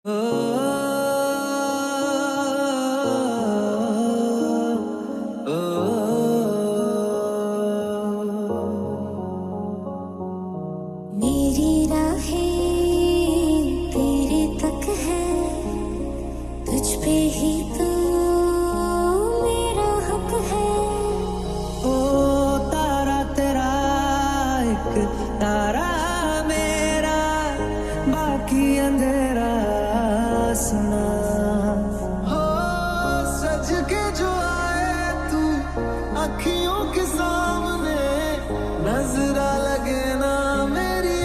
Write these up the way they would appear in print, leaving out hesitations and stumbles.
ओ, ओ, मेरी राहें तेरे तक है, तुझ पे ही तो मेरा हक है। ओ तारा तेरा एक तारा मेरा, बाकी अंधेरा सुना। हो सज के जो आए तू अखियों के सामने, नजरा लगे ना मेरी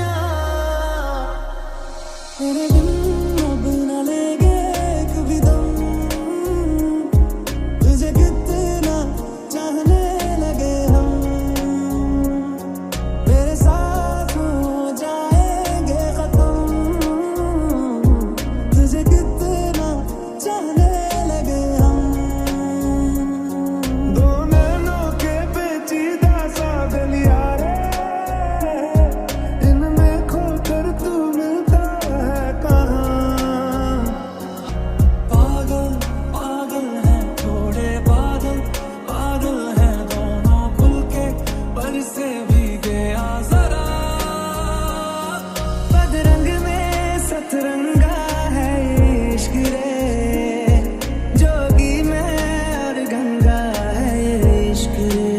तेरे बिन अब न लेंगे कभी दम, तुझे कितना चाहने लगे हम, मेरे साथ हो जाएंगे खत्म, तुझे कितना चाहने लगे हम। दो नैनों के पेचीदा सा गलिया रे, इनमें खोकर तू मिलता है कहाँ। पागल पागल हैं थोड़े बादल, पागल हैं दोनों खुल के, पर से भीगे आ जरा। बदरंग में सतरंगा है ये इश्क रे, जोगी में और गंगा है ये इश्क रे।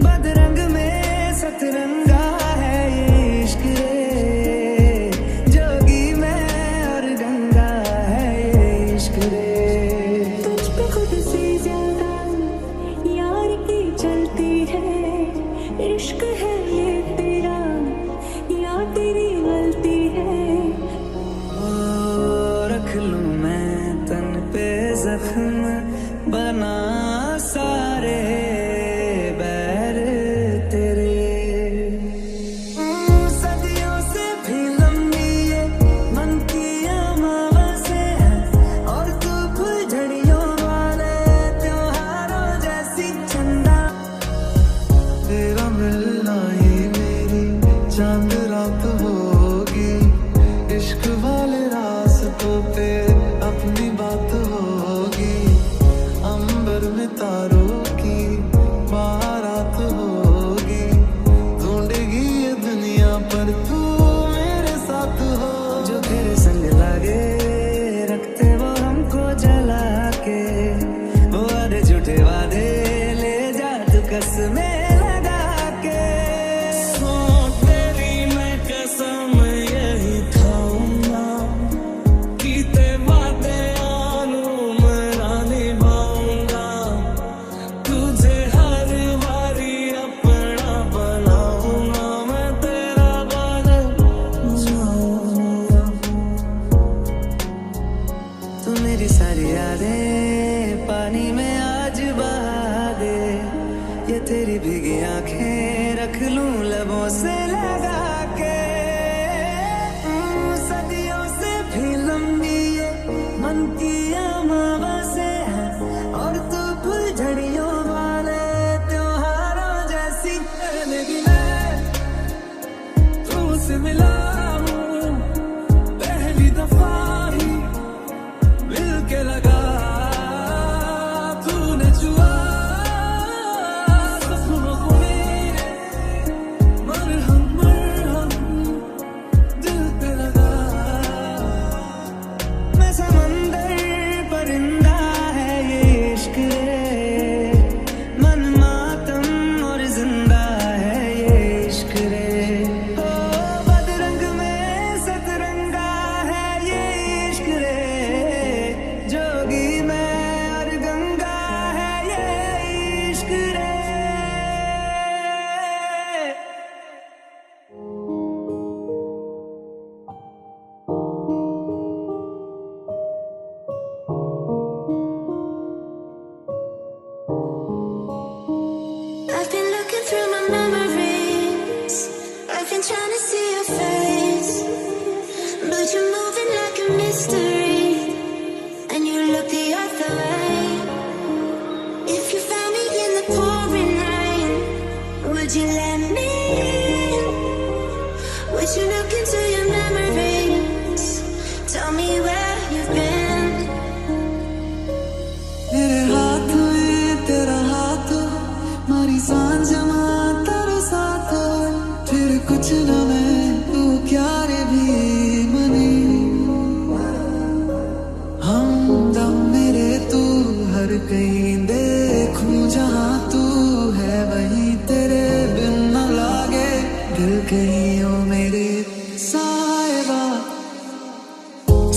बदरंग में सतरंगा है ये इश्क रे, जोगी में और गंगा है ये इश्क रे। तुझ पे खुद से ज्यादा यार की चलती है, इश्क है ये तेरा या तेरी गलती है। ओ रख लूं मैं तन पे जख्म, बना सारे बैर तेरे। सदियों से भी लंबी ये मन की अमावस्या है, और तू फुलझड़ियों वाले त्योहारों जैसी चंदा। तेरा मिलना ही मेरी चांद रात होगी, इश्क वाले रास्तों पे अपनी बात होगी। अंबर में तारों की बारात होगी, ढूंढेगी ये दुनिया पर तू मेरे साथ हो। जो तेरे संग लागे रखते वो हमको जला के, वो वादे झूठे वादे ले जा तू कसमें लगा के। सो तेरी मैं कसम यही खाऊंगा कि तेरे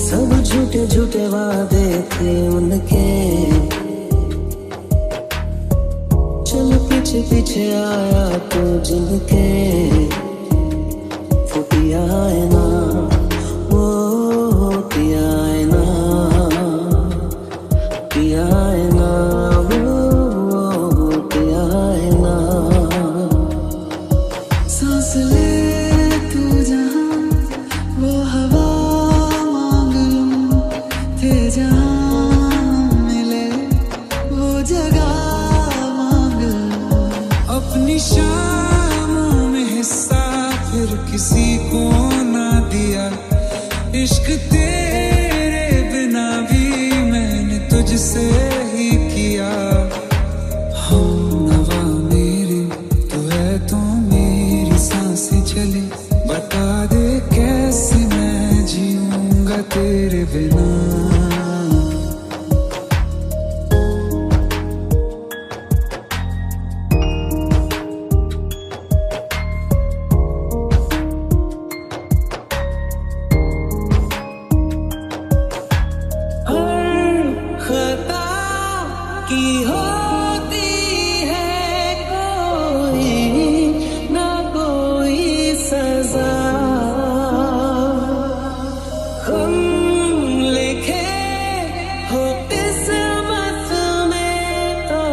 सब झूठे झूठे वादे थे उनके, चल पीछे पीछे आया तो जिनके, फुटिया है ना वो पिया है ना, पिया है ना वो पिया है ना। सांस ले तू जहाँ वो हवा मांग लूं, थे जहाँ मिले वो जगह मांग लूं। अपनी शामों में हिस्सा फिर किसी को ना दिया, इश्क तेरे बिना भी मैंने तुझसे ही किया। हम नवा मेरे तू है तो मेरी सांसें चले, बता दे कैसे मैं जीऊंगा तेरे बिना। खता की होती है कोई ना कोई सजा, हम लिखे हो किस्मत में तो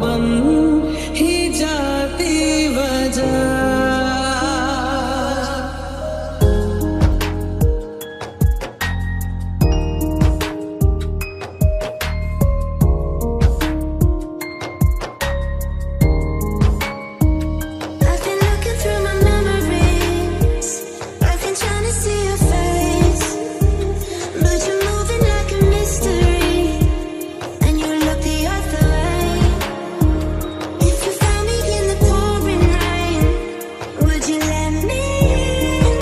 बन ही जाती वजह। I've been looking through my memories, I've been trying to see your face, but you're moving like a mystery, and you look the other way. If you found me in the pouring rain, would you let me in?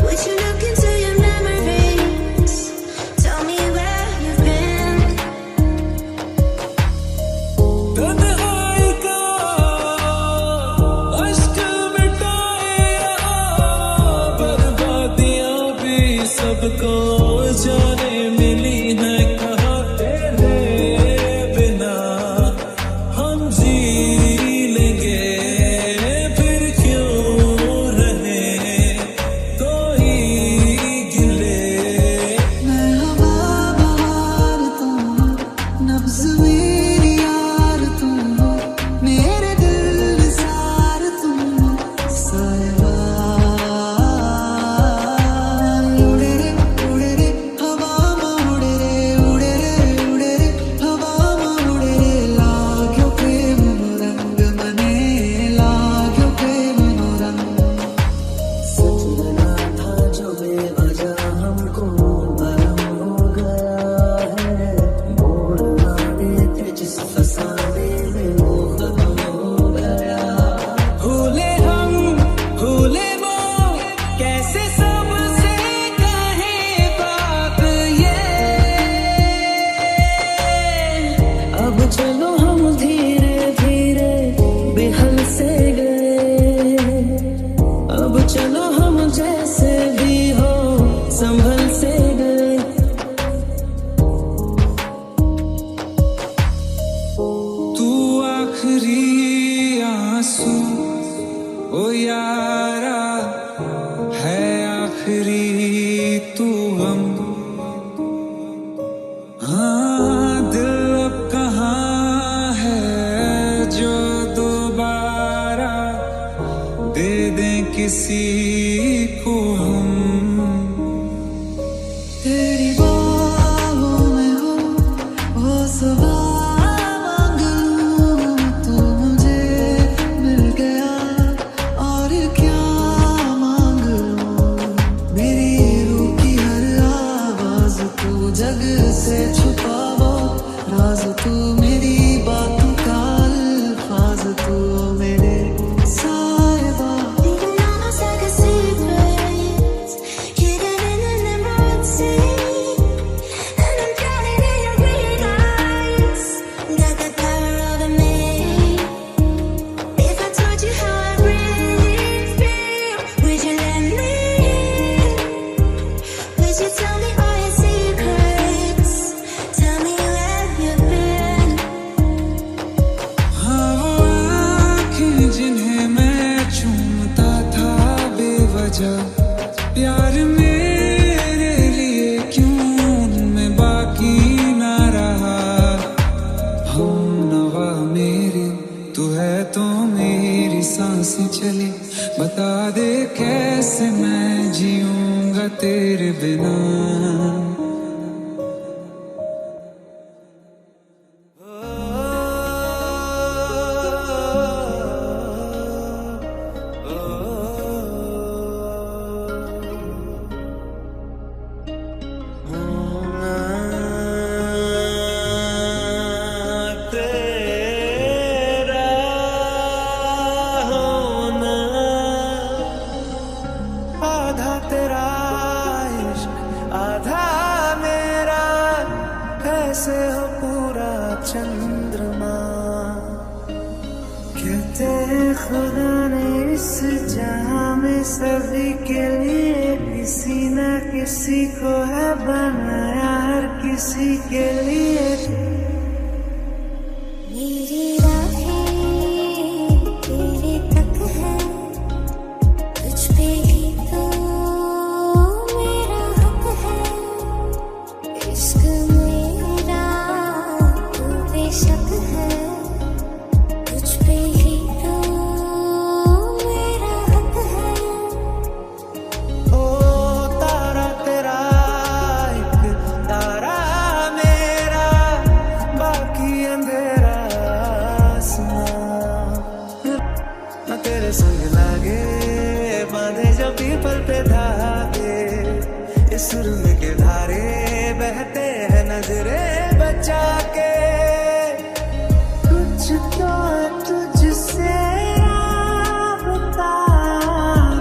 Would you look into your memories, tell me where you've been? तन्हाई का अश्क मिटाए बर्बादियां भी सबको जाने मिली है, कहा तेरे बिना हम जी लेंगे, फिर क्यों रहे कोई गिले। मैं हवा बहार तुम हो, नब्ज़ मेरी यार तुम हो, मेरे दिल निसार तुम हो, साहिबा। उड़े रे हवा में उड़े रे हवा में उड़े रे, लाग्यो प्रेम नो रंग मने, लाग्यो प्रेम नो रंग। सच लगा था जो बेवजह हमको भरम हो गया है, मोड़ ना देते जिस फसाने में वो खत्म हो गया। भूले हम भूले वो कैसे सबसे कहे बात ये, अब चलो हम धीरे धीरे बेहल से गए, अब चलो हम जैसे भी हो संभल से गए। तू आखिरी आंसू ओ यारा है, आखिरी तू गम। हाँ दिल अब कहाँ है जो दोबारा दे दें किसी को हम। तेरी बाहों में हो वो सुबह मांग लूं, तू मुझे मिल गया और क्या मांग लूं। मेरी रूह की हर आवाज तू जग से छुपावो, राज तू मेरी बातों का अल्फाज तू मेरे साहिबा। Thinking almost like a secret, hidden in an emerald sea, and I'm drowning in your green eyes. Got the power over me. If I told you how I really feel, would you let me in? Would you tell me तेरे बिना। से हो पूरा चंद्रमा, कहते हैं खुदा ने इस जहां में सभी के लिए किसी न किसी को है बनाया, हर किसी के लिए। मेरी राहें तेरे तक है, तुझ पे ही तो मेरा हक है। इश्क मेरा तू बेशक है, तुझ पे ही तो मेरा हक है। ओ तारा तेरा एक तारा मेरा, बाकी अंधेरा आसमां। न तेरे संग लागे बांधे जो पीपल पे धागे, इस सुर के धारे बहते हैं नजरे बचा के। कुछ तो है तुझसे राबता,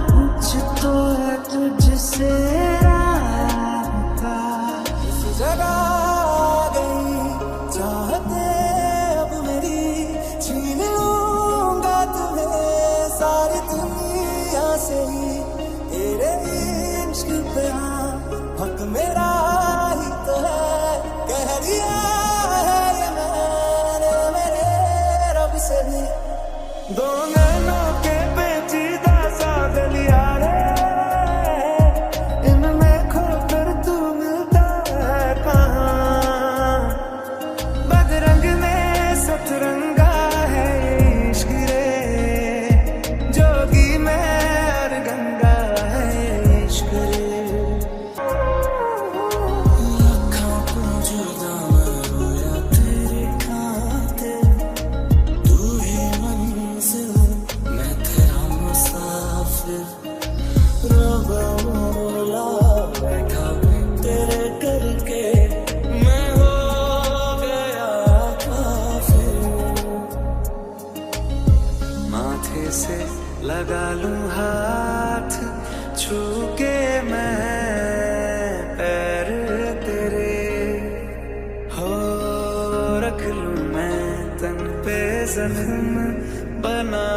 कुछ तो है तुझसे राबता। इस जगह आ गई चाहते अब मेरी, छीन लूंगा तुम्हें सारी दुनिया से ही। तेरे इश्क पे हाँ हक मेरा ही तो है, कह दिया है ये मैंने मेरे रब से भी। दो नैनों के पेचीदा सा गलियारे, इनमें खोकर तू मिलता है कहाँ। बदरंग में सतरंगा है ये इश्क रे, जोगी में और गंगा है ये इश्क रे। लाखों को जुदा मैं रोया तेरे खातिर, तू ही मंजिल मैं तेरा मुसाफिर। रोगा मोला बैठा तेरे करके, मैं हो गया काफिर। माथे से लगा लूं हाथ, छू के मैं पैर तेरे, हो रख लूं मैं तन पे जख्म, बना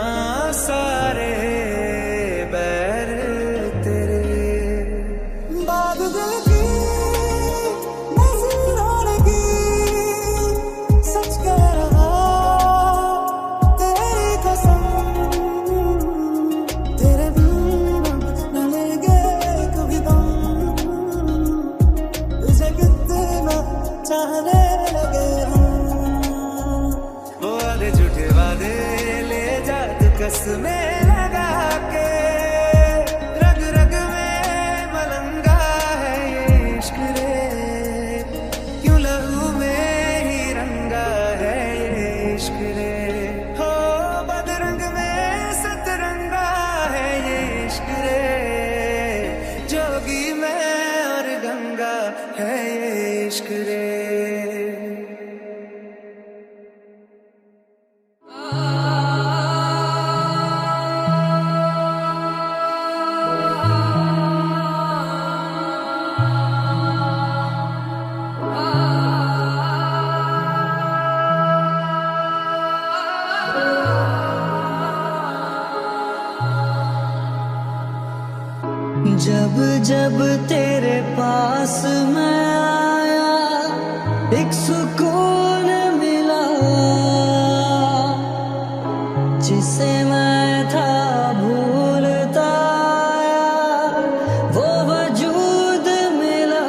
सारे बैर तेरे। बात दिल की नजरों लगी, सच कह रहा तेरी कसम। तेरे बिना न लेंगे कभी दम, तुझे कितना चाहने लगे हम। वो वादे झूठे वादे ले जा तू कसमें लगा के, रग रग में मलंगा है ये इश्क रे, क्यों लहू में ही रंगा है ये इश्क रे। हो बदरंग में सतरंगा है ये इश्क रे, जोगी में और गंगा है ये इश्क रे। जब जब तेरे पास मैं आया, एक सुकून मिला जिसे मैं था भूलता आया, वो वजूद मिला।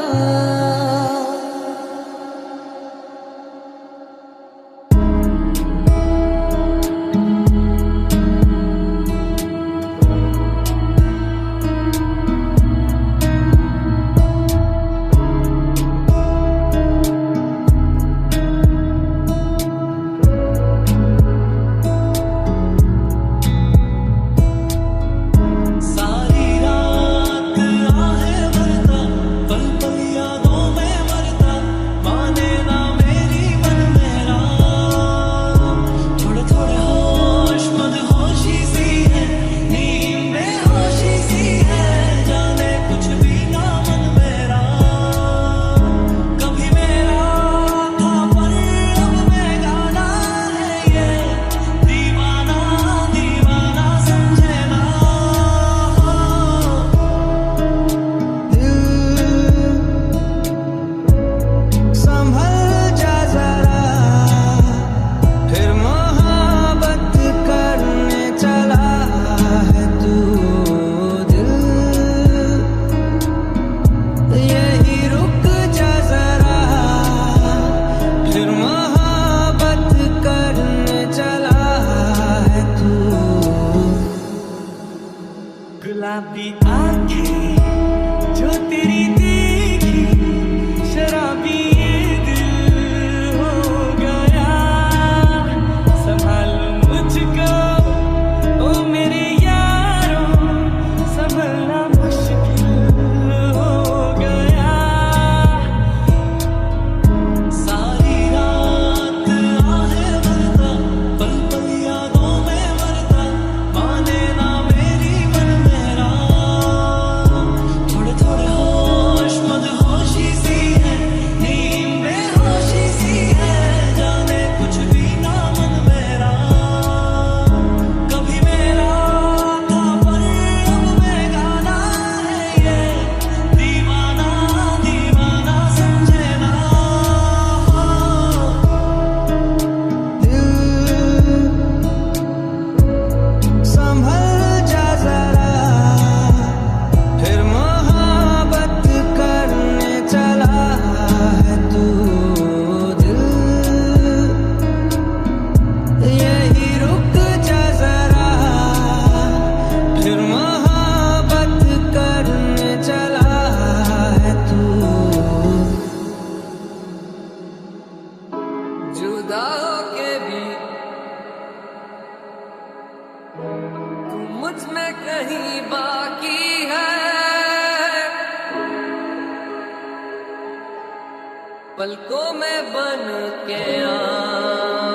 पलकों में बन के आंसू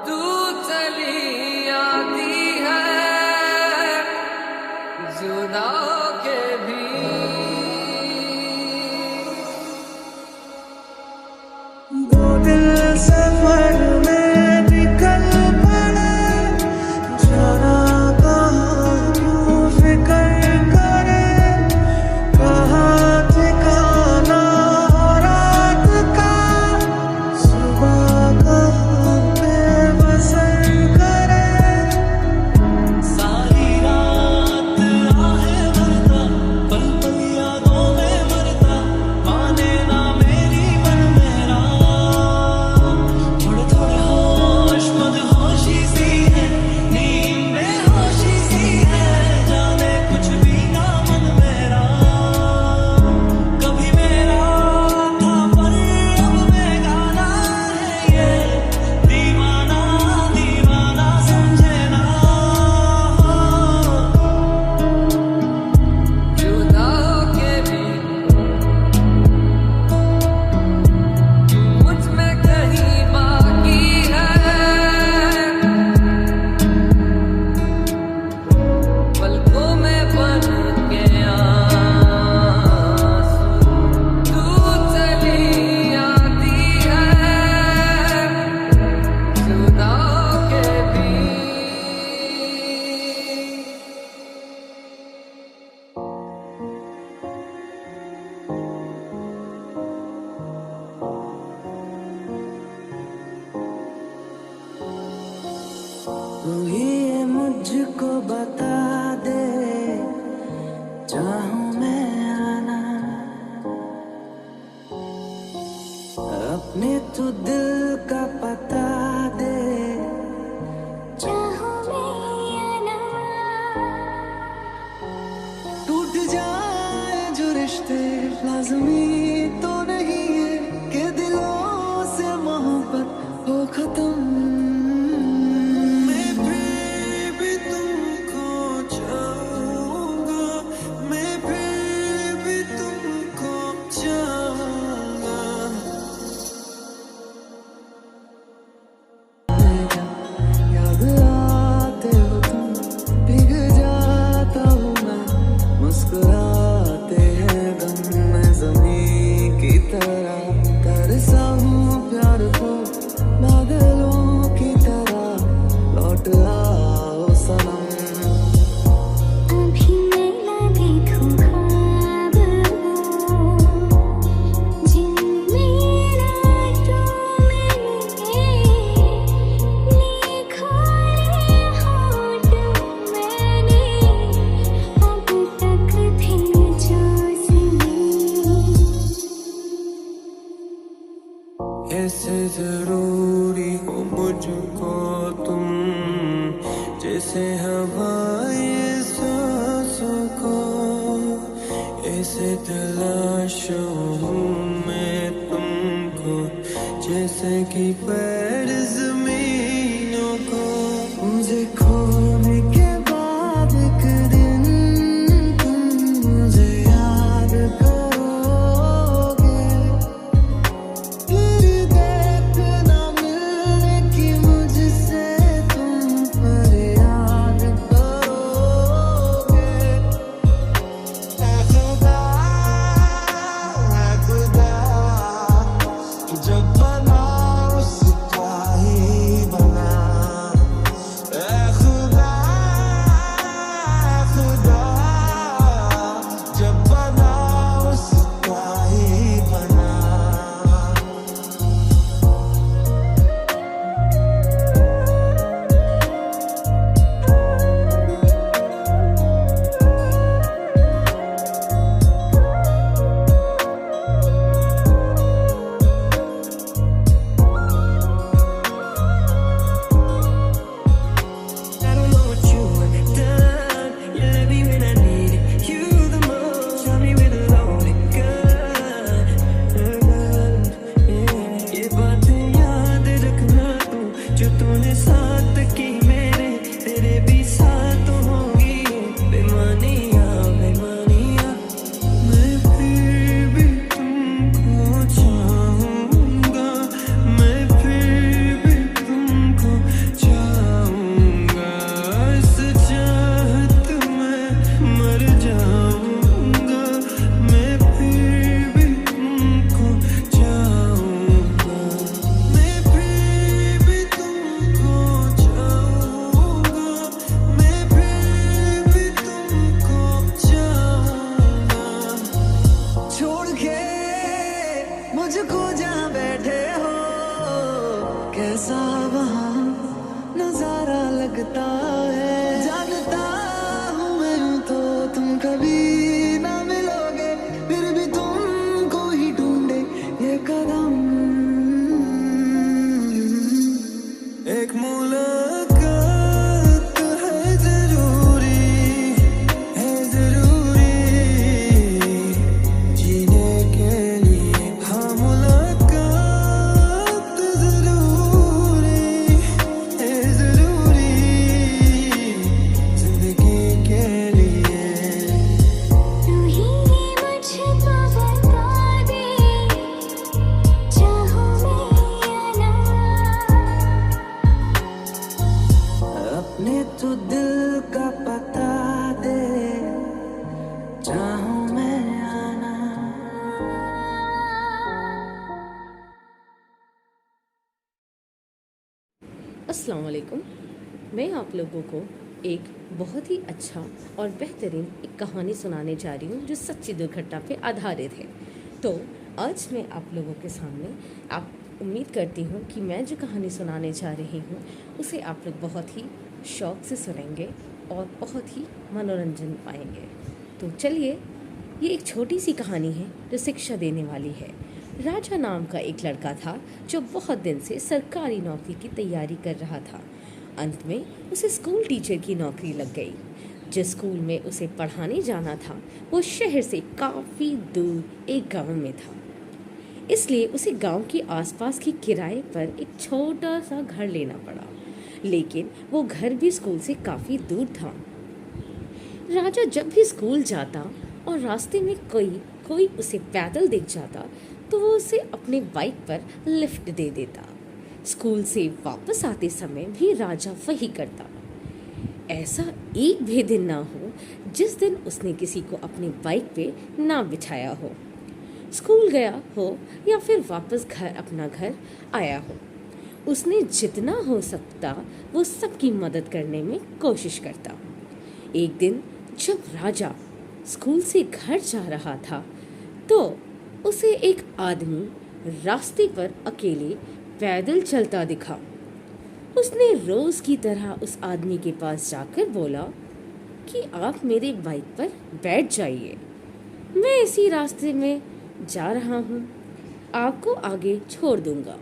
तू चली आती है, जुदा के भी दो दिल सफर में निकल पड़े, जाना कहाँ क्यों फिक्र करे, कहाँ ठिकाना हो रात का, सुबह कहाँ पे बसर करे, सारी रात आहें भरता, पल पल यादों में मरता, माने ना मेरी मन मेरा, थोड़े थोड़े होश मदहोशी सी है, नींद बेहोशी सी है, जाने कुछ भी ना मन मेरा, कभी मेरा था पर अब बेगाना है ये, दीवाना दीवाना समझे ना, जुदा के भी मुझ में कहीं बाकी है, पलकों में बन के आंसू तू चली आती है, जुदा के भी तू ही ये मुझको बता दे, चाहूं मैं आना, अपने तू दिल का पता दे, चाहूं मैं ना टूट जाए जो रिश्ते लाज़मी तो नहीं है कि दिलों से मोहब्बत हो खत्म, मैं फिर भी तुमको चाहूंगा, मैं फिर भी तुमको चाहूंगा, याद आते हो तुम, भीग जाता हूँ मैं, मुस्कुराते हैं गम में ज़मीं की तरह, तरसा हूँ प्यार को बादलों की तरह, लौट आओ सनम, अभी मैं ना देखूं ख्वाब वो, जिनमें रातों में निखरे होठ मैंने अब तक थे जो ऐसे जरूरी हो मुझको तुम, जैसे हवाए सांसों को, ऐसे तलाशूं हूँ मैं तुमको, जैसे कि पैर जमीनों को, मुझे खोने के बाद एक दिन तुम मुझे याद करोगे, फिर देखना मिलने की मुझसे तुम फरियाद करोगे, ऐ खुदा जब बना उसका रहता है। जानता हूँ मैं यूं तो तुम कभी ना मिलोगे, फिर भी तुमको ही ढूंढे ये कदम। एक मुलाकात है जरूरी, है जरूरी जीने के लिए। हाँ मुलाकात जरूरी है जरूरी जिंदगी के लिए। तू ही मुझको बता दे, चाहूं मैं या ना। अपने तो दिल का पता दे, चाहूं मैं आना। अस्सलाम वालेकुम। मैं आप लोगों को एक बहुत ही अच्छा और बेहतरीन एक कहानी सुनाने जा रही हूँ जो सच्ची दुर्घटना पे आधारित है। तो आज मैं आप लोगों के सामने आप उम्मीद करती हूँ कि मैं जो कहानी सुनाने जा रही हूँ उसे आप लोग बहुत ही शौक़ से सुनेंगे और बहुत ही मनोरंजन पाएंगे। तो चलिए, ये एक छोटी सी कहानी है जो शिक्षा देने वाली है। राजा नाम का एक लड़का था जो बहुत दिन से सरकारी नौकरी की तैयारी कर रहा था। अंत में उसे स्कूल टीचर की नौकरी लग गई। जिस स्कूल में उसे पढ़ाने जाना था वो शहर से काफ़ी दूर एक गांव में था, इसलिए उसे गांव के आसपास की किराए पर एक छोटा सा घर लेना पड़ा। लेकिन वो घर भी स्कूल से काफ़ी दूर था। राजा जब भी स्कूल जाता और रास्ते में कोई उसे पैदल दिख जाता तो वो उसे अपने बाइक पर लिफ्ट दे देता। स्कूल से वापस आते समय भी राजा वही करता। ऐसा एक भी दिन ना हो जिस दिन उसने किसी को अपनी बाइक पे ना बिठाया हो। स्कूल गया हो या फिर वापस अपना घर आया हो, उसने जितना हो सकता वो सबकी मदद करने में कोशिश करता। एक दिन जब राजा स्कूल से घर जा रहा था तो उसे एक आदमी रास्ते पर अकेले पैदल चलता दिखा। उसने रोज की तरह उस आदमी के पास जाकर बोला कि आप मेरे बाइक पर बैठ जाइए, मैं इसी रास्ते में जा रहा हूँ, आपको आगे छोड़ दूंगा।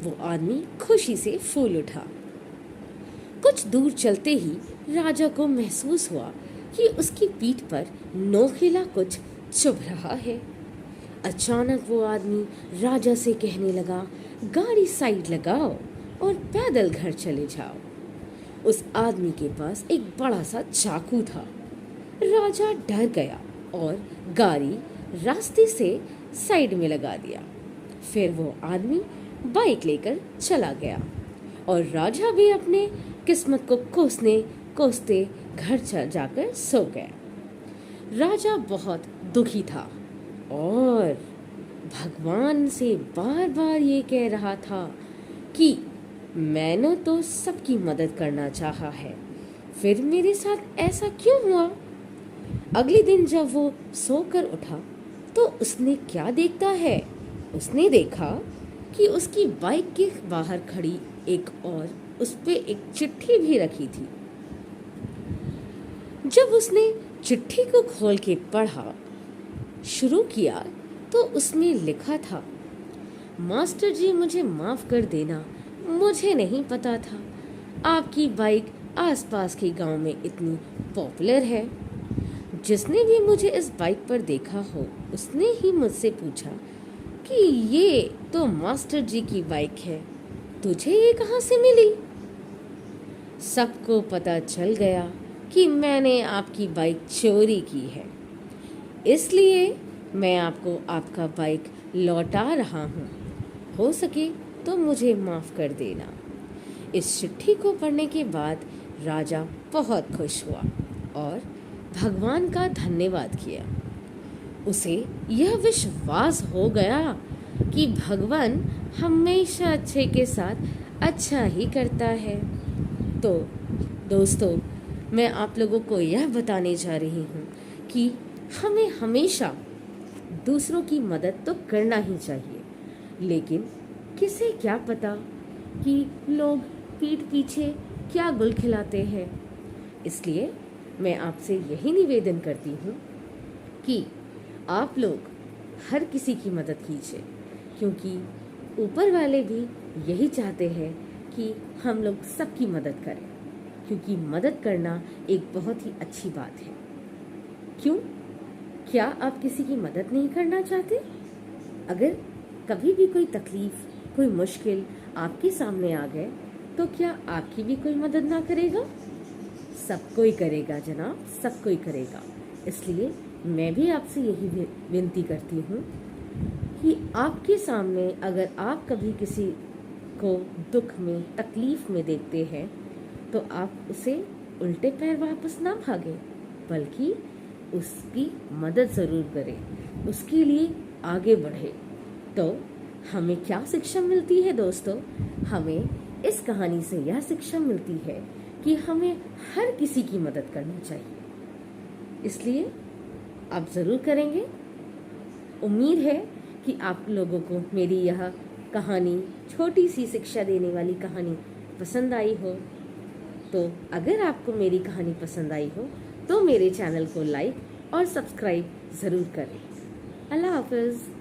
वो आदमी खुशी से फूल उठा। कुछ दूर चलते ही राजा को महसूस हुआ कि उसकी पीठ पर नोकीला कुछ चुभ रहा है। अचानक वो आदमी राजा से कहने लगा, गाड़ी साइड लगाओ और पैदल घर चले जाओ। उस आदमी के पास एक बड़ा सा चाकू था। राजा डर गया और गाड़ी रास्ते से साइड में लगा दिया। फिर वो आदमी बाइक लेकर चला गया और राजा भी अपने किस्मत को कोसते घर जाकर सो गया। राजा बहुत दुखी था और भगवान से बार बार ये कह रहा था कि मैंने तो सबकी मदद करना चाहा है, फिर मेरे साथ ऐसा क्यों हुआ। अगले दिन जब वो सोकर उठा तो उसने क्या देखता है, उसने देखा कि उसकी बाइक के बाहर खड़ी एक और उस पे एक चिट्ठी भी रखी थी। जब उसने चिट्ठी को खोल के पढ़ा शुरू किया तो उसमें लिखा था, मास्टर जी मुझे माफ़ कर देना, मुझे नहीं पता था आपकी बाइक आसपास के गांव में इतनी पॉपुलर है। जिसने भी मुझे इस बाइक पर देखा हो उसने ही मुझसे पूछा कि ये तो मास्टर जी की बाइक है, तुझे ये कहाँ से मिली। सबको पता चल गया कि मैंने आपकी बाइक चोरी की है, इसलिए मैं आपको आपका बाइक लौटा रहा हूँ, हो सके तो मुझे माफ़ कर देना। इस चिट्ठी को पढ़ने के बाद राजा बहुत खुश हुआ और भगवान का धन्यवाद किया। उसे यह विश्वास हो गया कि भगवान हमेशा अच्छे के साथ अच्छा ही करता है। तो दोस्तों, मैं आप लोगों को यह बताने जा रही हूँ कि हमें हमेशा दूसरों की मदद तो करना ही चाहिए, लेकिन किसे क्या पता कि लोग पीठ पीछे क्या गुल खिलाते हैं। इसलिए मैं आपसे यही निवेदन करती हूँ कि आप लोग हर किसी की मदद कीजिए, क्योंकि ऊपर वाले भी यही चाहते हैं कि हम लोग सबकी मदद करें, क्योंकि मदद करना एक बहुत ही अच्छी बात है। क्यों? क्या आप किसी की मदद नहीं करना चाहते? अगर कभी भी कोई तकलीफ, कोई मुश्किल आपके सामने आ गए तो क्या आपकी भी कोई मदद ना करेगा? सब कोई करेगा जनाब, सब कोई करेगा। इसलिए मैं भी आपसे यही विनती करती हूँ कि आपके सामने अगर आप कभी किसी को दुख में, तकलीफ में देखते हैं तो आप उसे उल्टे पैर वापस ना भागें, बल्कि उसकी मदद ज़रूर करें, उसके लिए आगे बढ़े। तो हमें क्या शिक्षा मिलती है दोस्तों? हमें इस कहानी से यह शिक्षा मिलती है कि हमें हर किसी की मदद करनी चाहिए। इसलिए आप ज़रूर करेंगे। उम्मीद है कि आप लोगों को मेरी यह कहानी, छोटी सी शिक्षा देने वाली कहानी पसंद आई हो। तो अगर आपको मेरी कहानी पसंद आई हो तो मेरे चैनल को लाइक और सब्सक्राइब ज़रूर करें। अल्लाह हाफ़िज़।